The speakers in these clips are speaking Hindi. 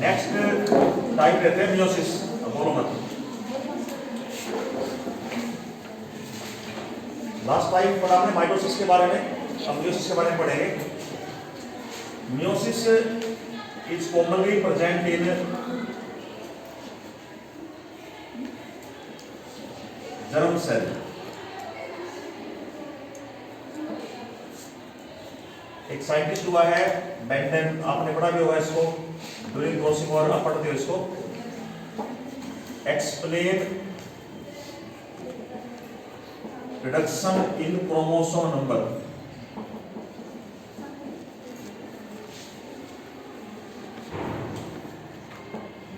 नेक्स्ट टाइप रहते हैं मियोसिस। बोलो मत। लास्ट टाइम पढ़ा हमने माइटोसिस के बारे में, अब मियोसिस के बारे में पढ़ेंगे। Meiosis is commonly present in germ cell. एक साइंटिस्ट हुआ है बेंटन, आपने पढ़ा भी होगा इसको ड्यूरिंग क्रॉसिंग, और आप पढ़ते हो इसको। Explain reduction in chromosome number.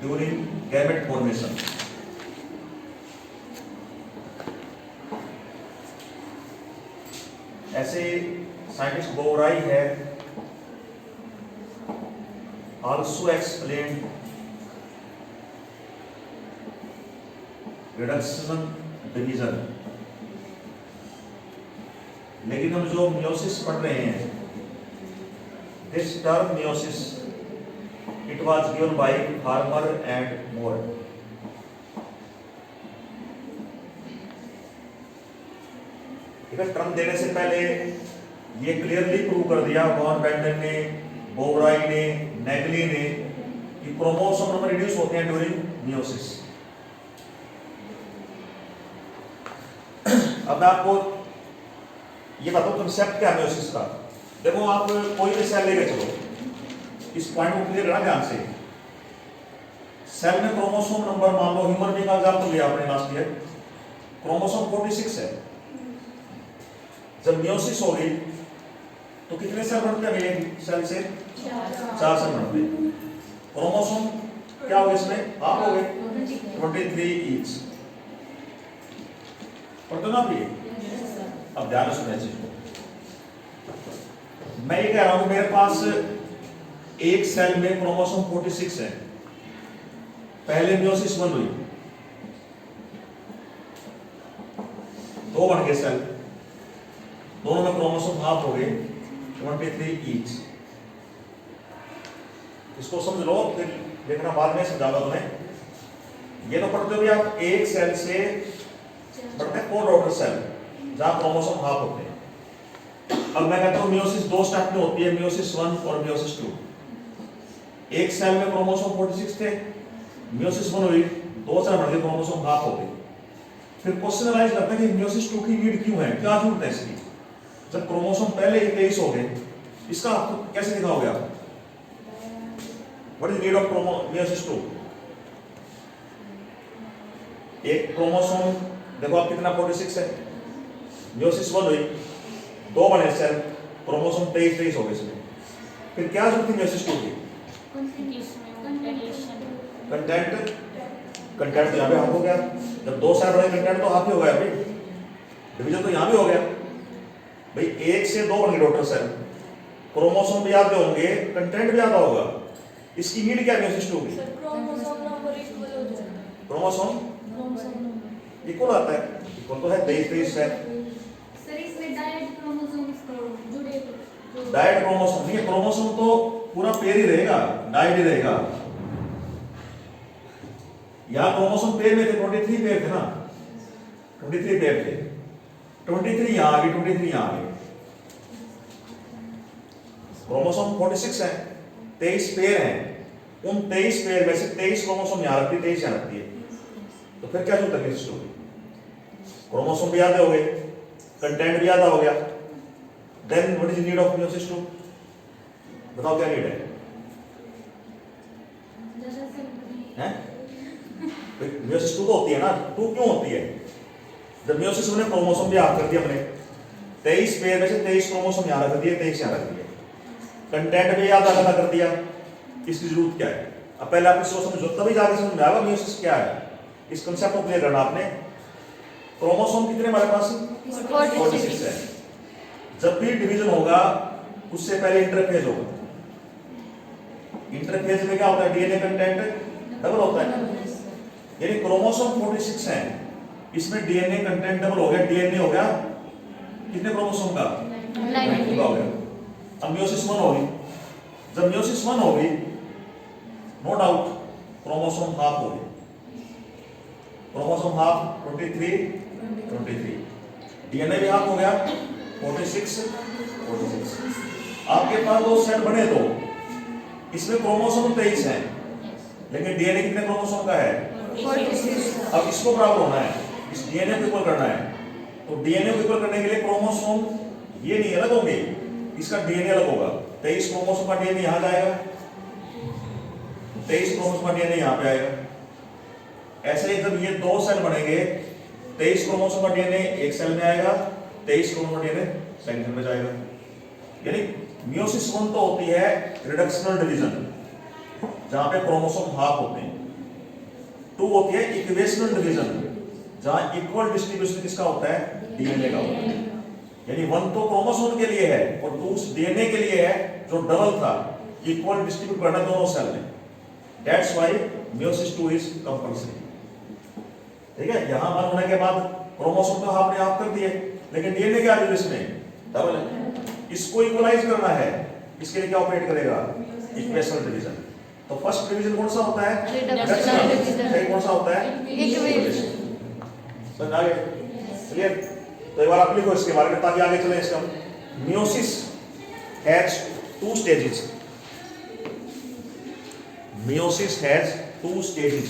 During gamete formation. ऐसे साइंटिस्ट बोवराई है। Also explain reduction division. लेकिन हम जो मियोसिस पढ़ रहे हैं, this term meiosis it was given by farmer and more. Term देने से पहले ये क्लियरली प्रूव कर दिया वॉन बेंटन ने, बोवराई ने, नेगली ने कि क्रोमोसोम नंबर रिड्यूस होते हैं ड्यूरिंग मियोसिस। अब मैं आपको ये बताऊं कंसेप्ट क्या है मियोसिस का। देखो आप कोई भी सेल लेके चलो, इस पॉइंट को क्लियर करना ध्यान से। सेल में क्रोमोसोम नंबर, मान लो ह्यूमन बीइंग का एग्जांपल लिया आपने लास्ट ईयर, क्रोमोसोम 46 है। जब मियोसिस होगी तो कितने सेल बनते हैं एक सेल से? 4 सेल बनते हैं। क्रोमोसोम क्या होगा इसमें? हाफ हो गए 23 ईच। पढ़ते ना आप ये? अब ध्यान सुनना चीज को। मैं ये कह रहा हूं मेरे पास एक सेल में क्रोमोसोम 46 है। पहले मियोसिस 1 हुई, 2 बन गए सेल, दोनों में क्रोमोसोम हाफ हो गए 23 ईच। इसको समझ लो, फिर देखना बाद में समझाऊंगा तुम्हें। ये तो पढ़ते हो भी आप, एक सेल से पढ़ते हैं कोडॉटर सेल जहां क्रोमोसोम हाफ होते हैं। अब मैं कहता हूं मियोसिस 2 स्टेप में होती है, मियोसिस 1 और मियोसिस 2। एक सेल में क्रोमोसोम 46 थे, मियोसिस 1 हुई, 2 सेल बन गए, क्रोमोसोम हाफ हो गए। फिर क्वेश्चन राइज करते हैं कि मियोसिस 2 की नीड क्यों है, क्या जरूरत है इसकी? जब क्रोमोसोम पहले ही 23 हो गए, इसका आपको कैसे दिखाओगे आप? What is need of meiosis 2? एक क्रोमोसोम देखो आप कितना 46 है, मियोसिस 1 हुई, 2 बने सेल, क्रोमोसोम 23 हो गए इसमें। फिर क्या जरूरत थी मियोसिस 2 की? कंटेंट। कंटेंट तो यहाँ पे हाफ हो गया। जब 2 सेल बने, कंटेंट तो हाफ ही हो गया भाई। डिवीजन तो यहाँ भी हो गया भाई। 1 से 2 बन गए डॉटर सेल, क्रोमोसोम भी आधे होंगे, कंटेंट भी आधा होगा। इसकी नीड क्या है मियोसिस 2 की? क्रोमोसोम इक्वल आता है, इक्वल तो है 23 है। डायड क्रोमोसोम नहीं है, क्रोमोसोम तो पूरा पेयर ही रहेगा, डायड ही रहेगा। यहाँ क्रोमोसोम पेयर में थे, 23 पेयर थे ना, 23 पेयर थे। 23 यहाँ आ गई, 23 यहाँ आ गई। क्रोमोसोम 46 है, 23 पेयर हैं। उन 23 पेयर में से 23 क्रोमोसोम यहाँ रखती है, 23 यहाँ रखती है। तो फिर क्या जरूरत है मियोसिस 2 की? क्रोमोसोम भी आधे हो गए, कंटेंट भी आधा हो गया। Then what is need of meiosis 2? बताओ क्या नीड है? मियोसिस 2 तो होती है ना, 2 क्यों होती है? जब मियोसिस ने क्रोमोसोम भी हाफ कर दिया अपने, 23 पेयर में से 23 क्रोमोसोम यहाँ रख दिए, 23 यहाँ रख दिए, कंटेंट भी आधा आधा कर दिया। इसकी जरूरत क्या है? अब पहले आप इसको समझो, तभी जाके समझ में आएगा मियोसिस क्या है। इस कंसेप्ट को क्लियर करना आपने। क्रोमोसोम कितने हमारे पास? 46 है। जब भी डिवीजन होगा उससे पहले इंटरफेज होगा। इंटरफेज में क्या होता है? डीएनए कंटेंट डबल होता है। यानी क्रोमोसोम 46 है, इसमें डीएनए कंटेंट डबल हो गया। डीएनए हो गया कितने क्रोमोसोम का? 92 का हो गया। अब मियोसिस 1 होगी। जब मियोसिस 1 होगी नो डाउट क्रोमोसोम हाफ हो गए, क्रोमोसोम हाफ 23 डीएनए भी हाफ हो गया 46। आपके पास दो सेल बने तो इसमें क्रोमोसोम 23 है, लेकिन डीएनए कितने क्रोमोसोम का है 46। अब इसको बराबर होना है, इस डीएनए को इक्वल करना है, तो डीएनए को इक्वल करने के लिए क्रोमोसोम ये नहीं अलग होंगे, इसका डीएनए अलग होगा। 23 क्रोमोसोम का डीएनए यहां जाएगा, 23 क्रोमोसोम का डीएनए यहां पे आएगा। ऐसे ही जब ये दो सेल बनेंगे, 23 क्रोमोसोम का डीएनए एक सेल में आएगा, 23 क्रोमोसोम का डीएनए सेकंड सेल में जाएगा। यानी मियोसिस 1 तो होती है रिडक्शनल डिवीजन, जहां पे क्रोमोसोम हाफ होते हैं। 2 होती है इक्वेशनल डिवीजन, जहां इक्वल डिस्ट्रीब्यूशन किसका होता है डीएनए का होता है। यानी 1 तो क्रोमोसोम के लिए है और 2 डीएनए के लिए है, जो डबल था, इक्वल डिस्ट्रीब्यूट करना दोनों सेल में। That's why meiosis 2 is compulsory. ठीक है, यहां 1 होने के बाद क्रोमोसोम तो आपने हाफ कर दिए, लेकिन डीएनए क्या है इसमें डबल है। इसको इक्वलाइज करना है, इसके लिए क्या ऑपरेट करेगा इक्वेशनल डिवीजन। तो फर्स्ट डिवीजन कौन सा होता है रिडक्शनल, सेकंड कौन सा होता है इक्वेशन। समझ आ गया क्लियर? तो एक बार आप लिखो इसके बारे में ताकि आगे चले। इसका meiosis has 2 stages, meiosis has 2 stages.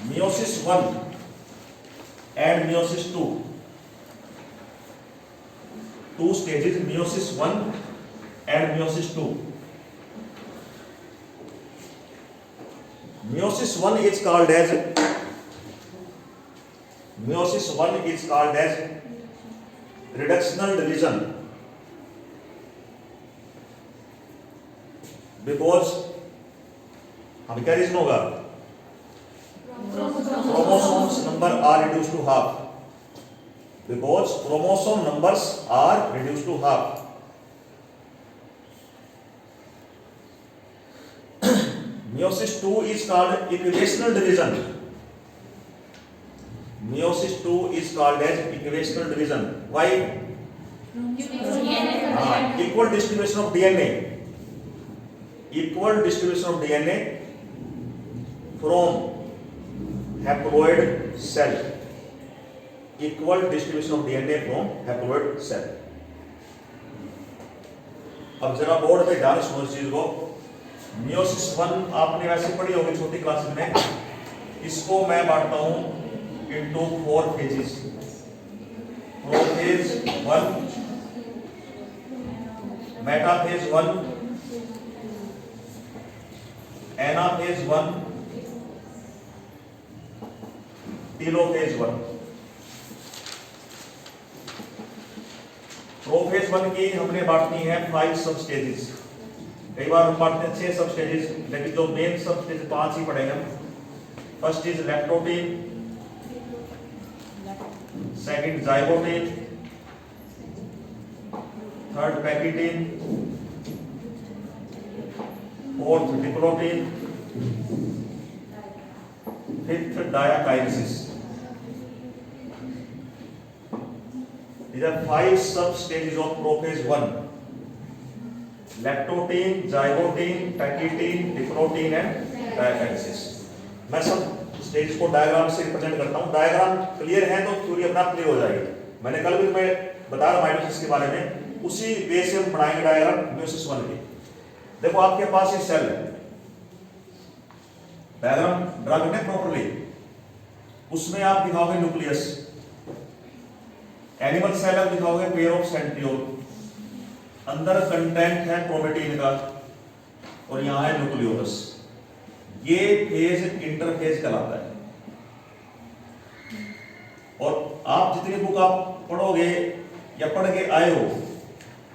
Meiosis 1 and meiosis 2, 2 stages, meiosis 1 and meiosis 2. Meiosis 1 is called as reductional division, because हम क्या रीजन होगा chromosomes number are reduced to half, because chromosome numbers are reduced to half. Meiosis 2 is called equivocal division. Meiosis 2 is called as equivocal division. Why? Equal distribution of DNA. Equal distribution of DNA from haploid cell. Equal distribution of DNA from haploid cell. अब जरा बोर्ड पे ध्यान सुनो इस चीज को। मियोसिस 1 आपने वैसे पढ़ी होगी छोटी क्लास में, इसको मैं बांटता हूं into 4 phases. Prophase 1, metaphase 1, anaphase 1, telophase 1। Prophase 1 की हमने बांटनी है 5 सब स्टेजेस। कई बार हम बांटते हैं 6 सब स्टेजेस, लेकिन जो मेन सब स्टेज 5 ही पढ़ेंगे हम। First is leptotene, second zygotene, third pachytene, fourth diplotene, fifth diakinesis. These are 5 sub stages of prophase 1: lactotin, zygotin, pachytene, diplotene and diakinesis. मैं सब स्टेज को डायग्राम से रिप्रेजेंट करता हूं। डायग्राम क्लियर है तो थ्योरी अपना क्लियर हो जाएगी। मैंने कल भी तुम्हें बताया माइटोसिस के बारे में, उसी वे से हम पढ़ाएंगे डायग्राम मियोसिस 1 की। देखो आपके पास ये सेल है, डायग्राम ड्रा करना प्रॉपर्ली। उसमें आप दिखाओगे न्यूक्लियस, एनिमल सेल आप दिखाओगे पेयर ऑफ सेंट्रियोल, अंदर कंटेंट है क्रोमेटिन का, और यहां है न्यूक्लियोलस। ये फेज इंटरफेज कहलाता है। और आप जितनी बुक आप पढ़ोगे या पढ़ के आए हो,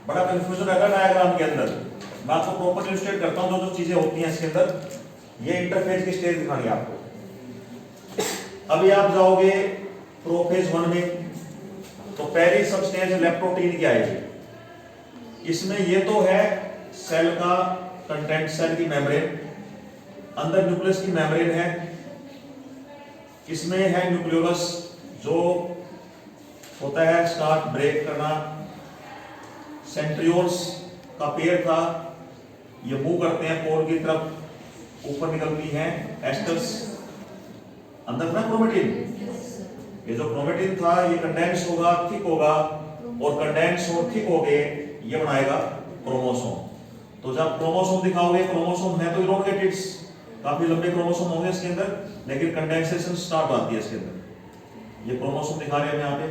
बड़ा कंफ्यूजन रहेगा डायग्राम के अंदर। मैं आपको प्रॉपर इलस्ट्रेट करता हूं जो चीजें होती हैं इसके अंदर। ये इंटरफेज की स्टेज दिखानी है आपको। अभी आप जाओगे प्रोफेज 1 में, तो पहली सब स्टेज लैक्टोटीन की आएगी। इसमें ये तो है सेल का कंटेंट, सेल की मेम्ब्रेन, अंदर न्यूक्लियस की मेम्ब्रेन है, इसमें है न्यूक्लियोलस जो होता है स्टार्ट ब्रेक करना, सेंट्रियोल्स का पेयर था, ये मूव करते हैं पोल की तरफ, ऊपर निकलती हैं एस्टर्स, अंदर ना क्रोमेटिन। ये जो क्रोमेटिन था ये कंडेंस होगा, थिक होगा, और कंडेंस और थिक हो गए ये बनाएगा क्रोमोसोम। तो जब क्रोमोसोम दिखाओगे, क्रोमोसोम है तो इलोंगेटेड, काफी लंबे क्रोमोसोम होंगे इसके अंदर, लेकिन कंडेंसेशन स्टार्ट आती है इसके अंदर। ये क्रोमोसोम दिखा रहे हैं यहाँ पे,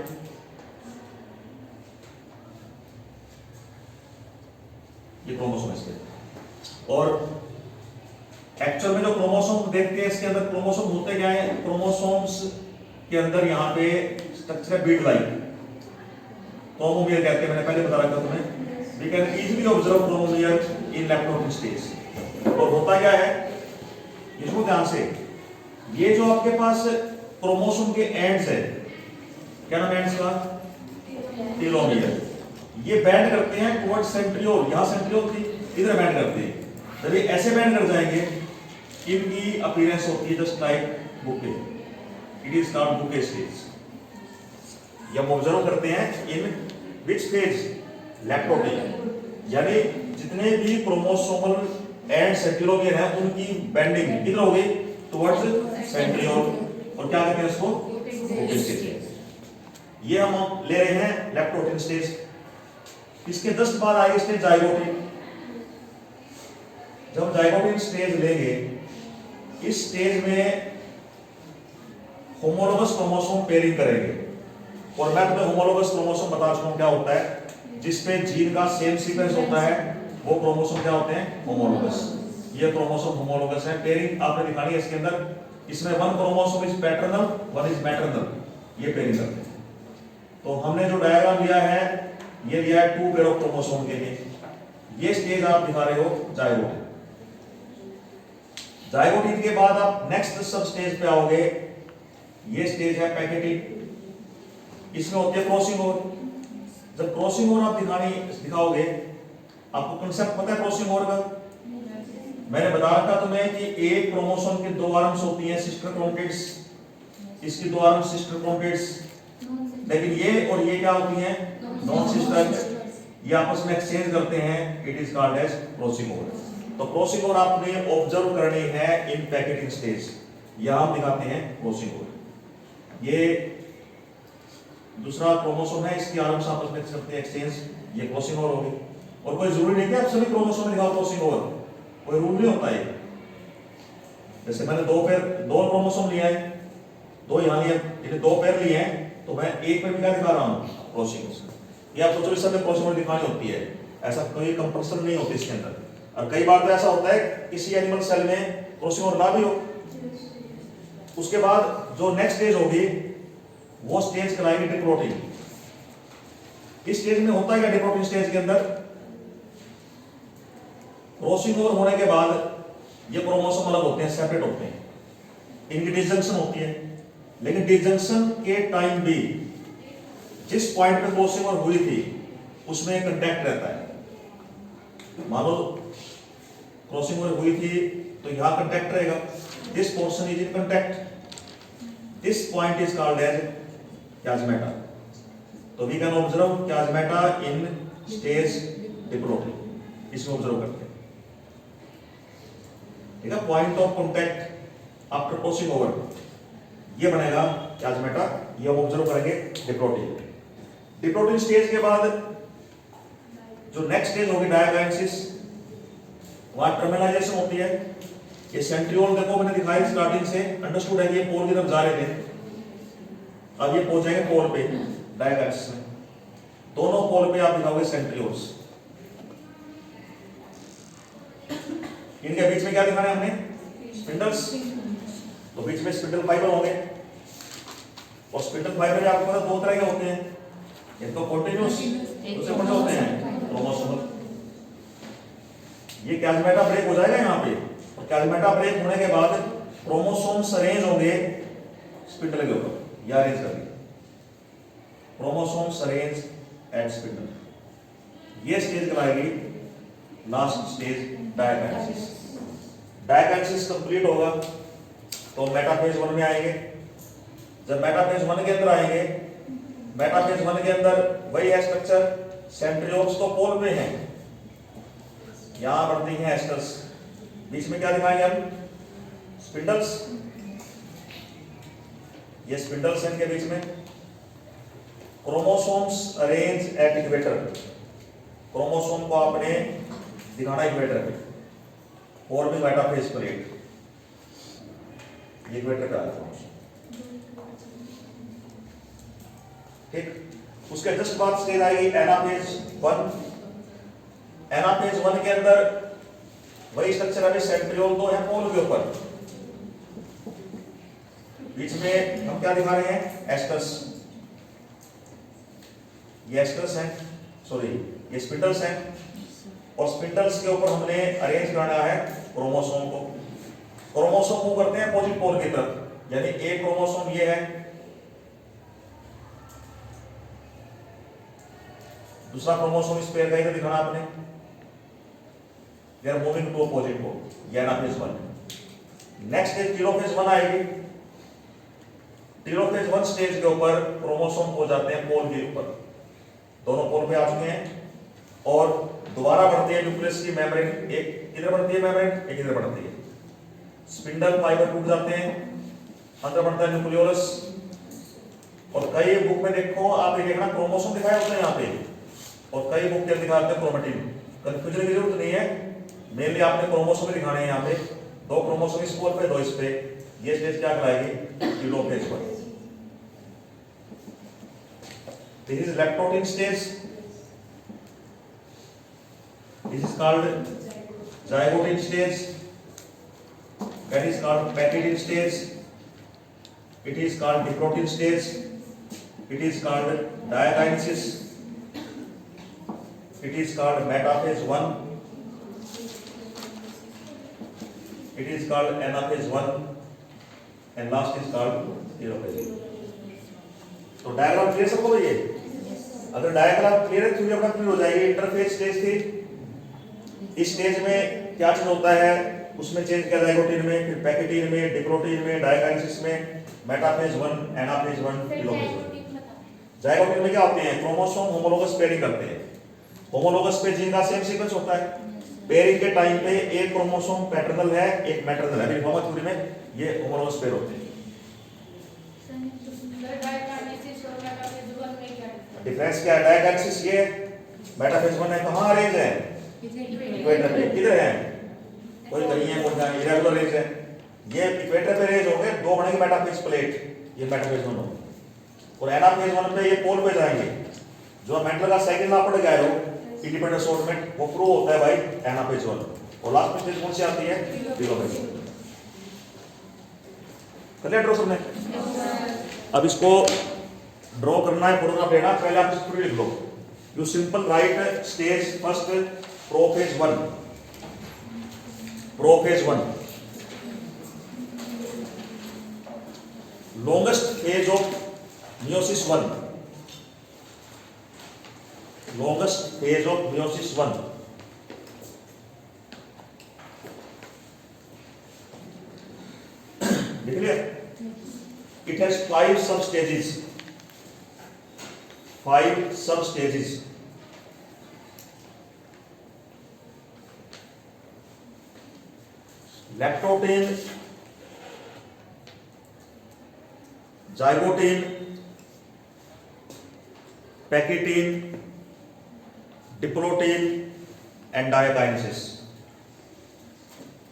ये क्रोमोसोम इसके, और एक्चुअल में जो क्रोमोसोम देखते हैं इसके अंदर क्रोमोसोम होते क्या है, क्रोमोसोम्स के अंदर यहाँ पे स्ट्रक्चर है बीड लाइक, क्रोमोमियर कहते हैं, मैंने पहले बता रखा तुम्हें। We can easily observe chromomere in leptotene stage. और होता क्या है, इसको ध्यान से, ये जो आपके पास क्रोमोसोम के एंड्स है, क्या नाम एंड्स का, टेलोमियर, ये बैंड करते हैं टुवर्ड सेंट्रियोल, यहां सेंट्रियोल थी, इधर बैंड करते हैं। जब ये ऐसे बैंड कर जाएंगे, इनकी अपीयरेंस होती है just like bouquet, it is called bouquet stage. ये हम ऑब्जर्व करते हैं इन विच फेज, लैप्टोप्टिक, यानी जितने भी क्रोमोसोमल एंड सेंट्रियोल हैं उनकी बेंडिंग किधर होगी, टुवर्ड्स सेंट्रियोल, और क्या कहते हैं इसको, बुके स्टेज। ये हम ले रहे हैं लैप्टोप्टिक स्टेज। इसके जस्ट बाद आएगी स्टेज जाइगोटिक। जब जाइगोटिक स्टेज लेंगे, इस स्टेज में होमोलोगस क्रोमोसोम पेयरिंग करेंगे, और मैं तुम्हें होमोलोगस क्रोमोसोम बता चुका हूं क्या होता है, जिसपे जीन का सेम सीक्वेंस होता है वो क्रोमोसोम क्या होते हैं, होमोलोगस। ये क्रोमोसोम होमोलोगस है। पेयरिंग आपने दिखानी है इसके अंदर, इसमें one chromosome is paternal, one is maternal, ये पेयरिंग करते हैं। तो हमने जो डायग्राम लिया है, ये लिया है 2 पेयर ऑफ क्रोमोसोम के लिए। ये स्टेज आप दिखा रहे हो जाइगोट। जाइगोटिक के बाद आप नेक्स्ट सब स्टेज पे आओगे, ये स्टेज है पैकेटिक, इसमें होती है क्रॉसिंग ओवर। जब क्रॉसिंग ओवर आप दिखाओगे, आपको कांसेप्ट पता है क्रॉसिंग ओवर का, मैंने बता रखा तुम्हें कि एक क्रोमोसोम की 2 आर्म्स होती हैं, सिस्टर क्रोमेटिड्स, इसकी 2 आर्म्स सिस्टर क्रोमेटिड्स, लेकिन ये और ये क्या होती हैं, नॉन सिस्टर, ये आपस में एक्सचेंज करते हैं, it is called as crossing over. तो क्रॉसिंग ओवर आपने ऑब्जर्व करनी है इन पैकेटिंग स्टेज, यहां हम दिखाते हैं क्रॉसिंग ओवर। ये दूसरा क्रोमोसोम है, इसकी आर्म्स आपस में करते हैं एक्सचेंज, ये क्रॉसिंग ओवर होगी। और कोई जरूरी नहीं कि आप सभी क्रोमोसोम में दिखाओ क्रॉसिंग ओवर, कोई रूल नहीं होता है। जैसे मैंने 2 क्रोमोसोम लिए हैं, 2 यहां लिए, ये 2 पेयर लिए हैं, तो मैं एक पे भी क्या दिखा रहा हूं, क्रॉसिंग। ये आप सोचो इस समय क्रॉसिंग ओवर दिखानी होती है, ऐसा कोई कंपल्सन नहीं होती इसके अंदर। और कई बार तो ऐसा होता है किसी एनिमल सेल में क्रॉसिंग ओवर ना भी हो। उसके बाद जो नेक्स्ट स्टेज होगी वो स्टेज कहलाएगी डिप्लोटिंग। इस स्टेज में होता है क्या, डिप्लोटिंग स्टेज के अंदर क्रॉसिंग ओवर होने के बाद ये क्रोमोसोम अलग होते हैं, सेपरेट होते हैं, इनकी डिसजंक्शन होती है। लेकिन डिसजंक्शन के टाइम भी जिस पॉइंट पे क्रॉसिंग ओवर हुई थी उसमें कांटेक्ट रहता है। मान लो क्रॉसिंग ओवर हुई थी तो यहां कांटेक्ट रहेगा, this portion is in contact, this point is called as chiasmata. तो we can observe chiasmata in stage diplotene, इसमें ऑब्जर्व करते हैं। ठीक है, point of contact after crossing over, ये बनेगा chiasmata, ये हम ऑब्जर्व करेंगे डिप्लोटिक। डिप्लोटिक स्टेज के बाद जो नेक्स्ट स्टेज होगी डायगाइनेसिस, वहां टर्मिनाइजेशन होती है। ये सेंट्रियोल देखो मैंने दिखाई स्टार्टिंग से, अंडरस्टूड है कि ये पोल की तरफ जा रहे थे, अब ये पहुंच जाएंगे पोल पे डायगाइनेसिस में। दोनों पोल पे आप दिखाओगे सेंट्रियोल्स, इनके बीच में क्या दिखाना है हमने, स्पिंडल्स। तो बीच में स्पिंडल फाइबर होंगे, और स्पिंडल फाइबर आपको पता 2 तरह के होते हैं, एक तो कॉन्टिन्यूअस, दूसरे कौन से होते हैं, क्रोमोसोमल। ये chiasmata ब्रेक हो जाएगा यहाँ पे, और chiasmata ब्रेक होने के बाद क्रोमोसोम्स अरेंज होंगे स्पिंडल के ऊपर, या अरेंज करेंगे क्रोमोसोम्स अरेंज एट स्पिंडल। ये स्टेज कहलाएगी लास्ट स्टेज डायगाइनेसिस। डायगाइनेसिस कंप्लीट होगा तो मेटाफेज 1 में आएंगे। जब मेटाफेज 1 के अंदर आएंगे, मेटाफेज 1 के अंदर वही है स्ट्रक्चर, सेंट्रियोल्स तो पोल पे हैं, यहां बढ़ती हैं एस्टर्स, बीच में क्या दिखाएंगे हम? स्पिंडल्स। ये स्पिंडल्स हैं इनके बीच में। Chromosomes arrange at equator, chromosome को आपने दिखाना इक्वेटर पे, फॉर्मिंग मेटाफेज प्लेट, ये इक्वेटर का क्रोमोसोम। ठीक, उसके जस्ट बाद स्टेज आएगी एनाफेज 1। एनाफेज 1 के अंदर वही स्ट्रक्चर है, सेंट्रियोल तो है पोल के ऊपर, बीच में हम क्या दिखा रहे हैं? एस्टर्स। ये एस्टर्स हैं, सॉरी ये स्पिंडल्स हैं, और स्पिंडल्स के ऊपर हमने अरेंज करना है क्रोमोसोम को। क्रोमोसोम मूव करते हैं अपोजिट पोल की तरफ, यानी एक क्रोमोसोम ये है, दूसरा क्रोमोसोम इस पेयर का इधर दिखाना आपने, they are moving to opposite pole, ये एनाफेज 1। नेक्स्ट स्टेज टेलोफेज 1 आएगी। टेलोफेज 1 स्टेज के ऊपर क्रोमोसोम हो जाते हैं पोल के ऊपर, दोनों पोल पे आ चुके हैं, और दोबारा बढ़ती है न्यूक्लियस की मेम्ब्रेन, एक इधर बढ़ती है मेम्ब्रेन, एक इधर बढ़ती है, स्पिंडल फाइबर टूट जाते हैं, अंदर बढ़ता है न्यूक्लियोलस। और कई बुक में देखो आप, ये देखना क्रोमोसोम दिखाया होता है यहाँ पे, और कई बुक के दिखाते हैं क्रोमेटिन। कंफ्यूजन की जरूरत नहीं है, मेनली आपने क्रोमोसोम दिखाने हैं। यहाँ पे दो क्रोमोसोम इस पोल पे, दो इस पे। ये स्टेज क्या कहलाएगी? Telophase 1। This is lactotin stage. This is called zygotin stage. That is called pectidin stage. It is called diplotin stage. It is called diakinesis. It is called metaphase 1. It is called anaphase 1, and last is called telophase. तो डायग्राम क्लियर सबको भैया? अगर डायग्राम क्लियर है तो ये अपना क्लियर हो जाएगी। इंटरफेज स्टेज थी, इस स्टेज में क्या चीज होता है, उसमें चेंज किया जाइगोटिन में, फिर पैकेटिन में, डिप्लोटिन में, डायकाइनेसिस में, मेटाफेज 1, एनाफेज 1, टेलोफेज 1। जाइगोटिन में क्या होते हैं? क्रोमोसोम होमोलोगस पेयरिंग करते हैं। होमोलोगस पे जीन का सेम सीक्वेंस होता है। पेयरिंग के टाइम पे एक क्रोमोसोम पैटर्नल है, एक मैटरनल है। अभी होमो थ्योरी में ये होमोलोगस पेयर होते हैं। डिफरेंस क्या है? डायकाइनेसिस ये, मेटाफेज 1 है, कहां अरेंज है? इक्वेटर पे। किधर है? कोई कहीं है, कोई कहीं, इरेगुलर रेंज है। ये इक्वेटर पे रेंज होंगे, दो बनेंगे मेटाफेज प्लेट, ये मेटाफेज 1 होगा। और एनाफेज 1 पे ये पोल पे जाएंगे। जो मेटल का साइकिल ना पड़ गया हो, इंडिपेंडेंट असॉर्टमेंट, वो प्रूव होता है भाई एनाफेज 1। और लास्ट में स्टेज कौन सी आती है? टेलोफेज 1। कर लिया ड्रॉ सबने? अब इसको ड्रॉ करना है, फोटोग्राफ लेना। पहले आप इसको लिख लो। You simple write stage first prophase 1। Prophase 1 longest phase of meiosis 1, longest phase of meiosis 1। लिख लिया? It has 5 sub stages, 5 sub stages। Leptotene, zygotene, pachytene, diplotene and diakinesis.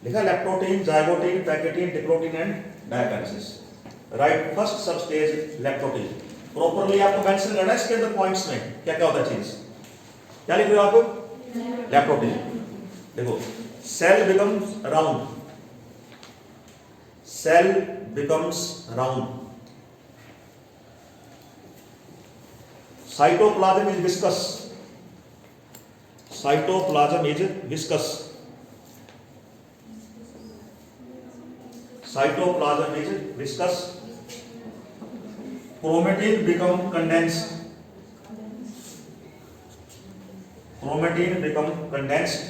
लिखा leptotene, zygotene, pachytene, diplotene and diakinesis. Write first sub stage leptotene. Properly आपको मेंशन करना है इसके अंदर पॉइंट्स में क्या क्या होता है चीज। क्या लिख रहे हो आप? लैक्टोटिन। देखो, cell becomes round, cell becomes round, cytoplasm is viscous, cytoplasm is viscous, cytoplasm is viscous। chromatin become condensed, chromatin become condensed।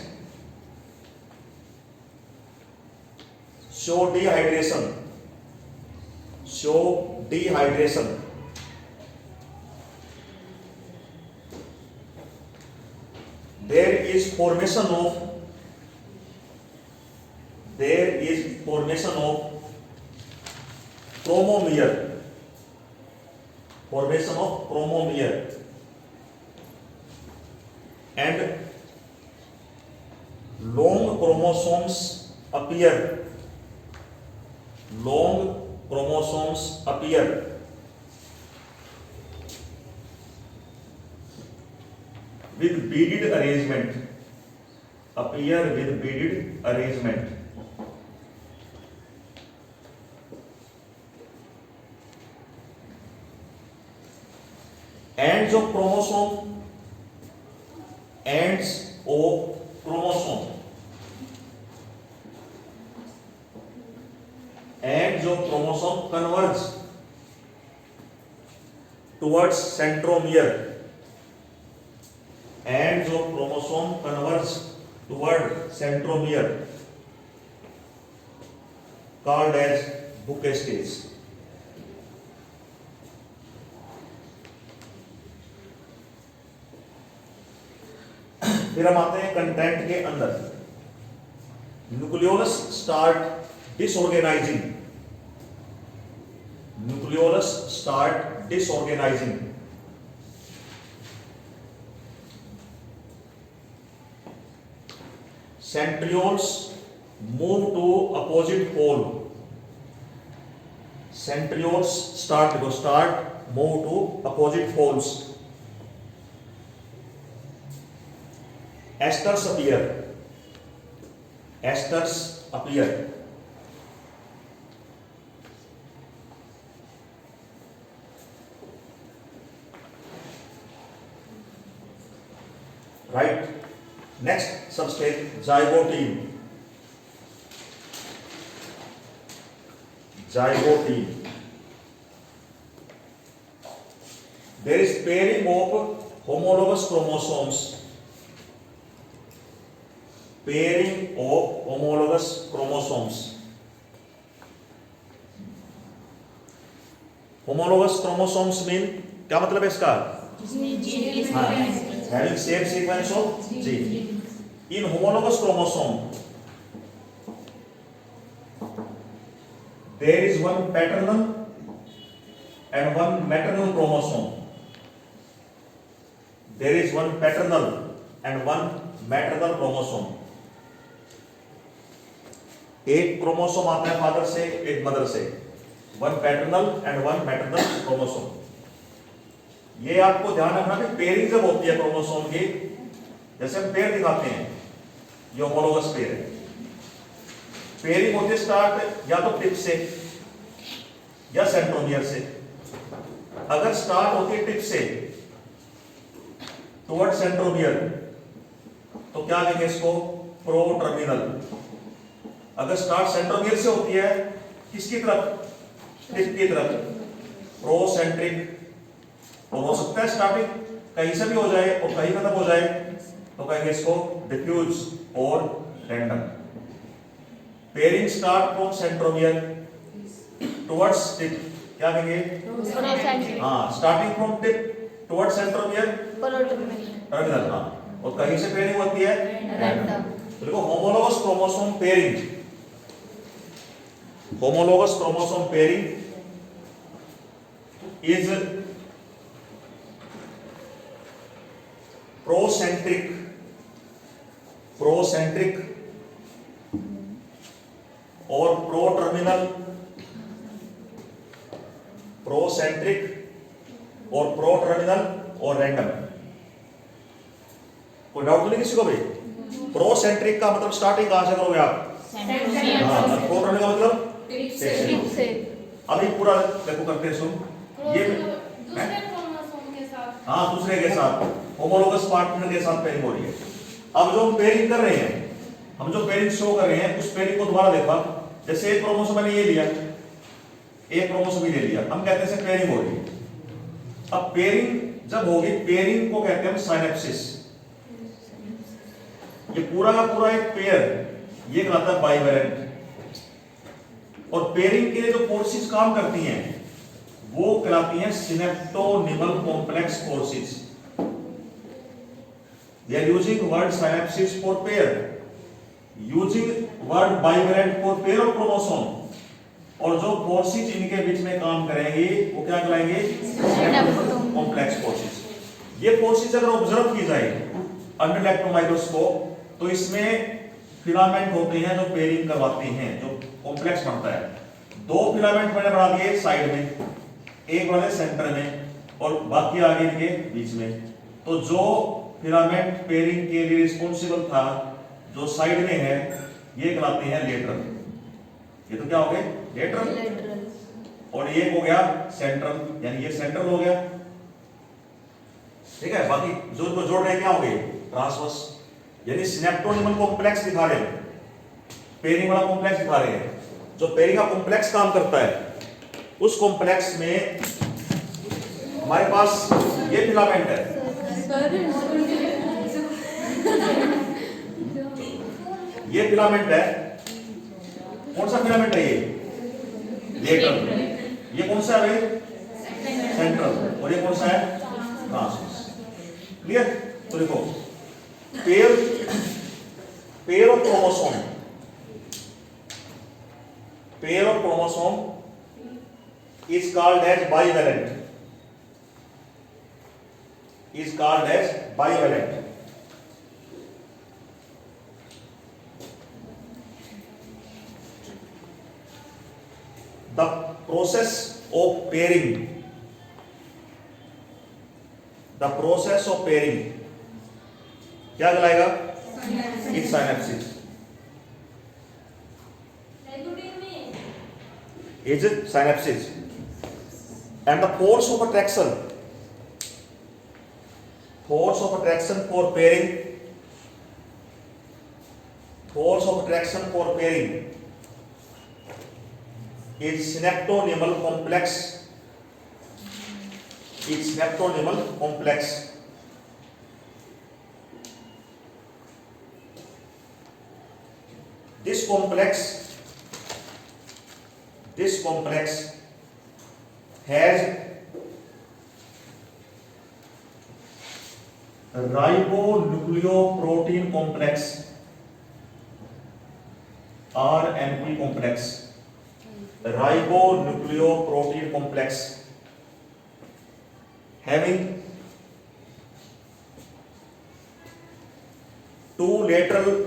show dehydration, show dehydration। there is formation of there is formation of chromomere, and long chromosomes appear with beaded arrangement, ends of chromosome converge towards centromere, called as bouquet stage. फिर हम आते हैं कंटेंट के अंदर। Nucleolus start disorganising, centrioles move to opposite pole, move to opposite poles, esters appear, right? Next substage, zygote. There is pairing of homologous chromosomes, homologous chromosomes mean क्या मतलब है इसका? Having same sequence of gene. In homologous chromosome there is one paternal and one maternal chromosome. एक क्रोमोसोम आता है फादर से, एक मदर से, one paternal and one maternal chromosome. ये आपको ध्यान रखना कि पेयरिंग जब होती है क्रोमोसोम की, जैसे हम पेयर दिखाते हैं, ये होमोलोगस पेयर है। पेयरिंग होती है स्टार्ट या तो टिप से या सेंट्रोमियर से। अगर स्टार्ट होती है टिप से टुवर्ड सेंट्रोमियर तो क्या कहेंगे इसको? Pro terminal. अगर स्टार्ट सेंट्रोमियर से होती है किसकी तरफ? टिप की तरफ, प्रोसेंट्रिक। और हो सकता है स्टार्टिंग कहीं से भी हो जाए और कहीं खत्म हो जाए, तो कहेंगे इसको डिफ्यूज और random. Pairing start from centromere towards tip, क्या कहेंगे? हाँ, starting from tip towards centromere terminal. हाँ, और कहीं से पेयरिंग होती है रैंडम। देखो homologous chromosome pairing, is procentric और प्रोटर्मिनल, और रैंडम। कोई डाउट नहीं किसी को भी? प्रोसेंट्रिक का मतलब स्टार्टिंग कहां से करोगे आप? प्रोटर्मिनल का मतलब से। अभी पूरा देखो करते हैं, सुन। ये दूसरे क्रोमोसोम के साथ, हाँ, दूसरे के साथ होमोलोगस पार्टनर के साथ पेयरिंग हो रही है। अब जो हम पेयरिंग कर रहे हैं, हम जो पेयरिंग शो कर रहे हैं, उस पेयरिंग को दोबारा देखा। जैसे एक क्रोमोसोम मैंने ये लिया, एक क्रोमोसोम ही ले लिया, हम कहते हैं पेयरिंग हो रही है। अब पेयरिंग जब होगी, पेयरिंग को कहते हैं हम साइनेप्सिस। ये पूरा का पूरा एक पेयर, ये कहलाता है बाइवेलेंट। और पेयरिंग के लिए जो फोर्सेस काम करती हैं वो कहलाती हैं synaptonemal complex forces. We are using word synapsis for pair. Using word bivalent for pair of chromosome, और जो फोर्सेज इनके बीच में काम करेंगी वो क्या कहलाएंगे? Complex forces. ये फोर्सेज अगर ऑब्जर्व की जाए अंडर इलेक्ट्रॉन माइक्रोस्कोप तो इसमें फिलामेंट होते हैं जो पेयरिंग करवाते हैं, जो कॉम्प्लेक्स बनता है। दो फिलामेंट मैंने बना दिए साइड में, एक बना दिया सेंटर में, और बाकी आगे इनके बीच में। तो जो फिलामेंट पेयरिंग के लिए रिस्पॉन्सिबल था जो साइड में है, ये कहलाते हैं लेटरल। ये तो क्या हो गए? लेटरल। और ये हो गया सेंट्रल, यानी ये सेंट्रल हो गया। ठीक है, बाकी जो इनको जोड़ रहे हैं क्या हो गए? ट्रांसवर्स। यानी सिनेप्टोनिमल कॉम्प्लेक्स दिखा रहे हैं, पेयरिंग वाला कॉम्प्लेक्स दिखा रहे हैं। जो पेयरिंग का कॉम्प्लेक्स काम करता है उस कॉम्प्लेक्स में हमारे पास ये फिलामेंट है, ये फिलामेंट है। कौन सा फिलामेंट है? ये लेटरल। ये कौन सा है भाई? सेंट्रल। और ये कौन सा है? ट्रांसवर्स। क्लियर? तो देखो, pair of chromosome, pair of chromosome is called as bivalent, is called as bivalent. The process of pairing, the process of pairing क्या कहलाएगा? It's synapses. Is it synapses? And the force of attraction for pairing, force of attraction for pairing is synaptonymal complex, is synaptonymal complex. This complex has ribonucleoprotein complex, RNP complex, ribonucleoprotein complex having two lateral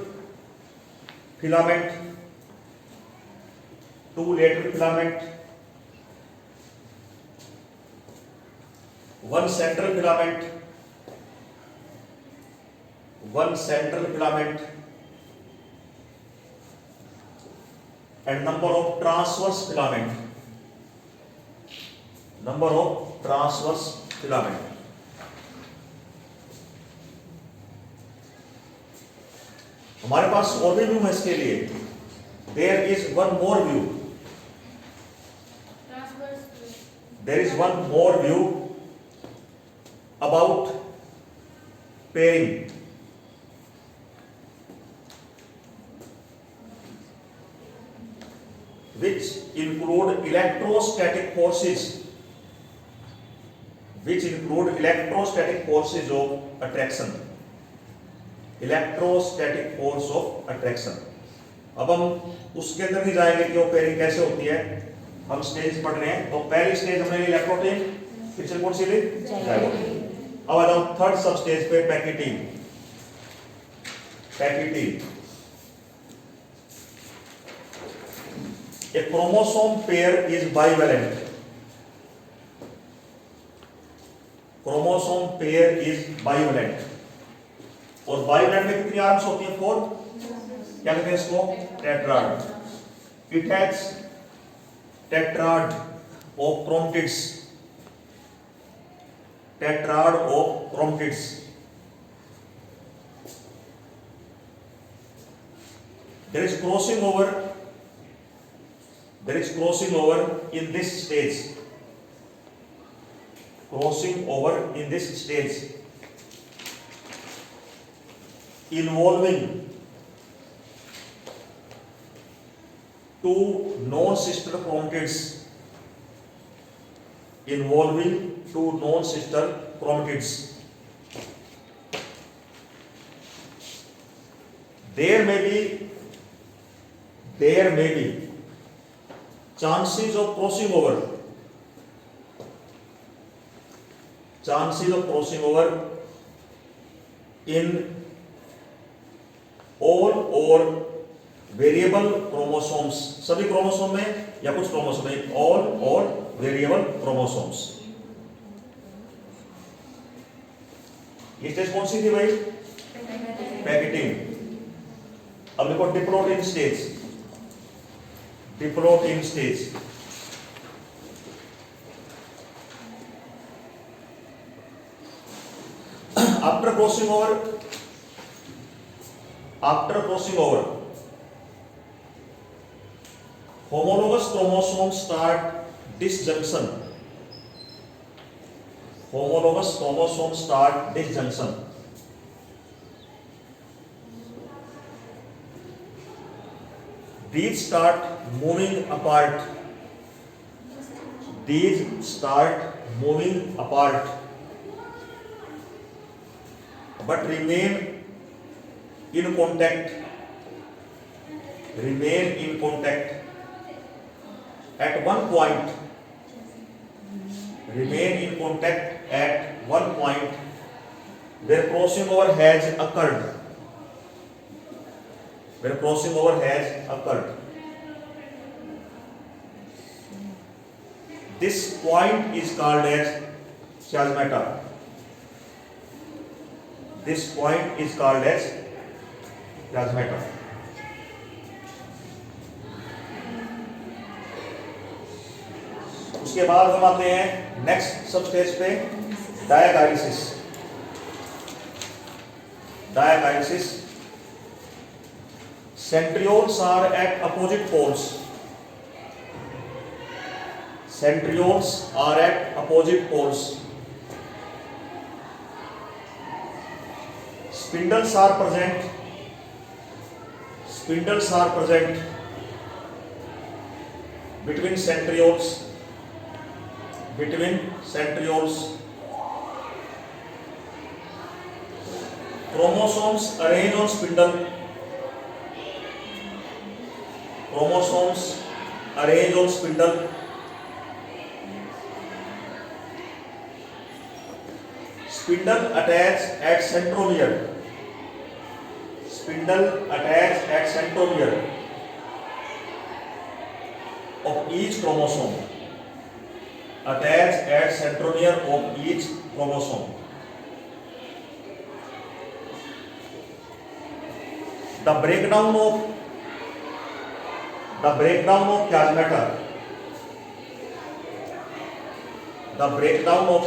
filament, one central filament, and number of transverse filament. हमारे पास और भी व्यू है इसके लिए। There is one more view. There is one more view about pairing, which include electrostatic forces, of attraction. Electrostatic force of attraction. अब हम उसके अंदर नहीं जाएंगे कि वो पेयरिंग कैसे होती है, हम स्टेज पढ़ रहे हैं। तो पहली स्टेज हमने ली इलेक्ट्रोटीन, फिर से कौन सी ली? जाइगोटीन। अब आ जाओ थर्ड सब स्टेज पे, पैकिटीन। ए क्रोमोसोम पेयर इज बाइवेलेंट, और बाइवेलेंट में कितनी आर्म्स होती हैं? 4। क्या कहते हैं इसको? Tetrad. It has tetrad of chromatids, there is crossing over in this stage, involving two non-sister chromatids, There may be there may be chances of crossing over in all or variable chromosomes, सभी क्रोमोसोम में या कुछ क्रोमोसोम में, ऑल और वेरिएबल क्रोमोसोम्स। ये स्टेज कौन सी थी भाई? पैकेटिंग। अब देखो diplotene stage, diplotene stage. after crossing over homologous chromosomes start disjunction. These start moving apart, but remain in contact at one point, where crossing over has occurred. This point is called as chiasmata. उसके बाद हम आते हैं नेक्स्ट सब स्टेज पे, diakinesis. Centrioles are at opposite poles. Spindles are present between centrioles. Chromosomes arrange on spindle. Spindle attach at centromere. Of each chromosome. The breakdown of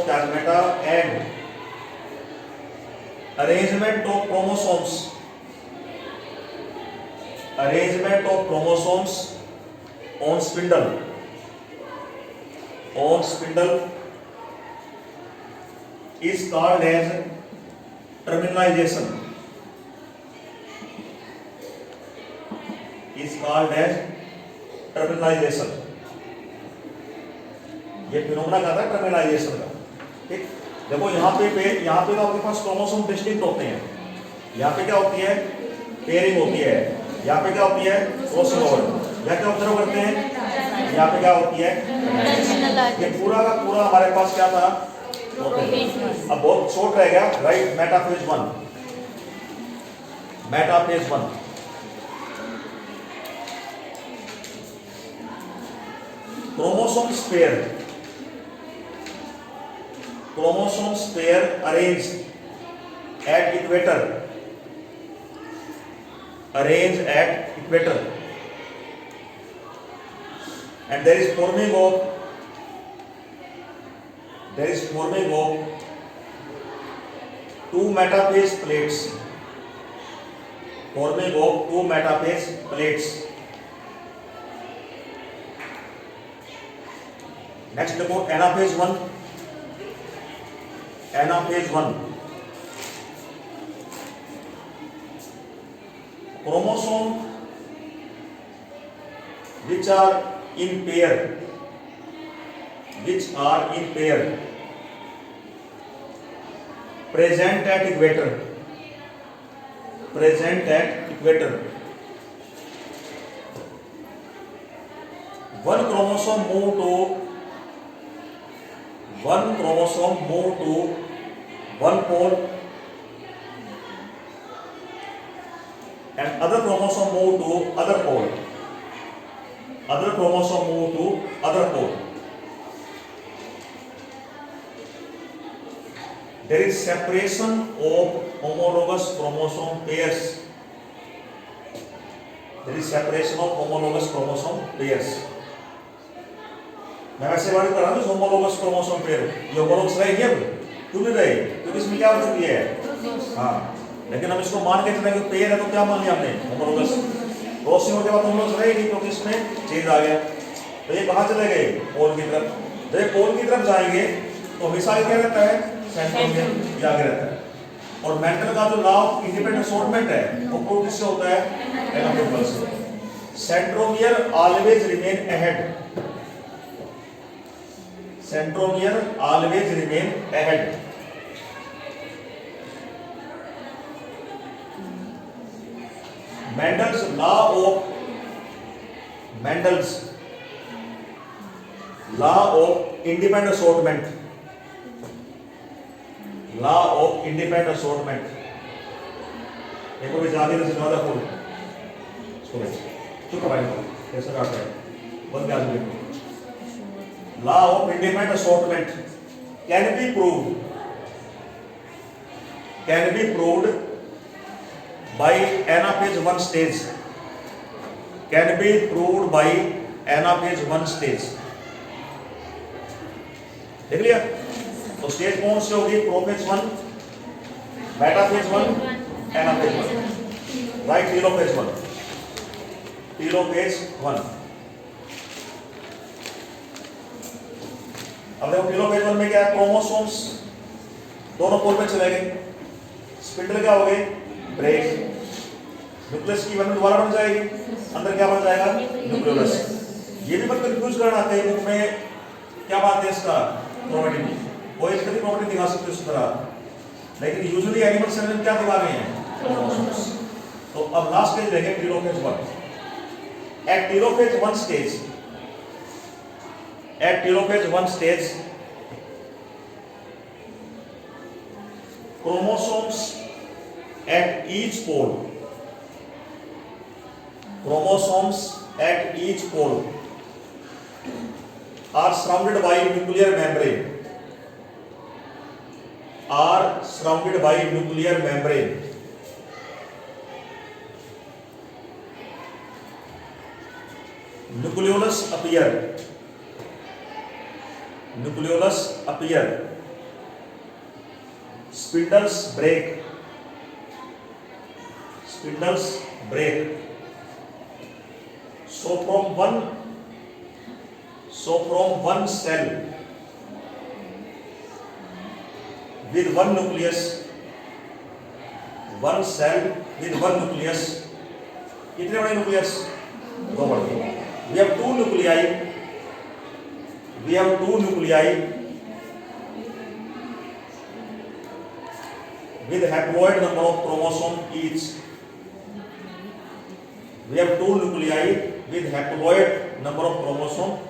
chiasmata and arrangement of chromosomes on spindle is called as terminalization. ये फिनोमेना कहता है टर्मिनलाइजेशन का। ठीक, देखो यहाँ पे तो आपके पास क्रोमोसोम डिस्टिंक्ट होते हैं। यहाँ पे क्या होती है? पेयरिंग होती है। यहाँ पे क्या होती है? Crossing over. यहाँ क्या ऑब्जर्व करते हैं? यहाँ पे क्या होती है? ये पूरा का पूरा हमारे पास क्या था? अब बहुत शॉर्ट रह गया, right? Metaphase 1। Chromosomes pair arranged at equator. And there is forming of two metaphase plates. Next देखो anaphase 1। Chromosome which are in pair present at equator. one chromosome move to one pole and other chromosome move to other pole. Other chromosome move to other pole. There is separation of homologous chromosome pairs. There is separation of homologous chromosome pairs. मैं वैसे बात कर रहा हूँ homologous chromosome pair. ये homologous रहेगी अब? क्यों नहीं रहेगी? क्योंकि इसमें क्या मतलब ये है? हाँ. लेकिन हम इसको मान के चलें कि पेयर है तो क्या मान लिया हमने? homologous. क्रॉसिंग होने के बाद homologous रहेगी क्योंकि इसमें चेंज आ गया. तो ये कहाँ चले गए? पोल की तरफ. जब ये पोल की तरफ जाएंगे तो हमेशा क्या रहता है? सेंट्रोमियर ये आगे रहता है. और मेंडल का जो लॉ ऑफ इंडिपेंडेंट असॉर्टमेंट है वो प्रूव किससे होता है? एनाफेबल से. Centromere always remain ahead. Centromere always remain ahead. Mendel's law of independent assortment. Law of independent assortment. एक को भी जाने से ज़्यादा खोल. इसको भी. चुप रहो. कैसे काटते हैं? बंद कर दो. Law of independent assortment can be proved by anaphase one stage. Can be proved by anaphase one stage. देख लिया? तो स्टेज कौन सी होगी? Prophase one, metaphase one, anaphase one. Right? Telophase one. Telophase one. अब देखो टेलोफेज वन में क्या है? क्रोमोसोम्स दोनों पोल पे चले गए. स्पिंडल क्या हो गई? ब्रेक. न्यूक्लियस की वन दोबारा बन जाएगी. अंदर क्या बन जाएगा? न्यूक्लियोलस. ये भी मत कंफ्यूज करना आते हैं बुक में. क्या बात है इसका? क्रोमेटिन. कोई इस तरह क्रोमेटिन दिखा सकते हो इस तरह, लेकिन यूजुअली एनिमल सेल में क्या दिखा रहे हैं? क्रोमोसोम्स. तो अब लास्ट स्टेज देखें telophase one. At telophase one stage, at telophase one stage, chromosomes at each pole are surrounded by nuclear membrane. Nucleolus appear. Spindles break. So from one cell with one nucleus, कितने बड़े न्यूक्लियस? दो बड़े. We have two nuclei with haploid number of chromosome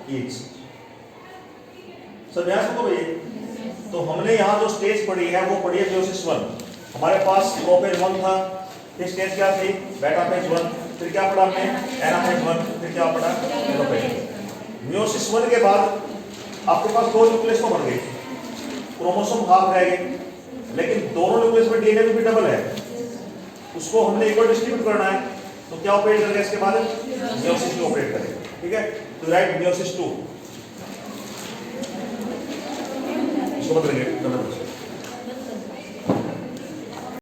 each. समझा सबको भाई? तो हमने यहाँ जो स्टेज पढ़ी है वो पढ़ी है मियोसिस वन. हमारे पास प्रोफेज वन था. फिर स्टेज क्या थी? Metaphase one. फिर क्या पढ़ा हमने? Anaphase one. फिर क्या पढ़ा? टेलोफेज. मियोसिस वन के बाद आपके पास दो न्यूक्लियस तो बन गए. क्रोमोसोम हाफ रह गए, लेकिन दोनों न्यूक्लियस में डीएनए भी डबल है. उसको हमने इक्वल डिस्ट्रीब्यूट करना है. तो क्या ऑपरेट करेगा इसके बाद? मियोसिस टू ऑपरेट करेगा. ठीक है? तो राइट मियोसिस टू. इसको बदलेंगे.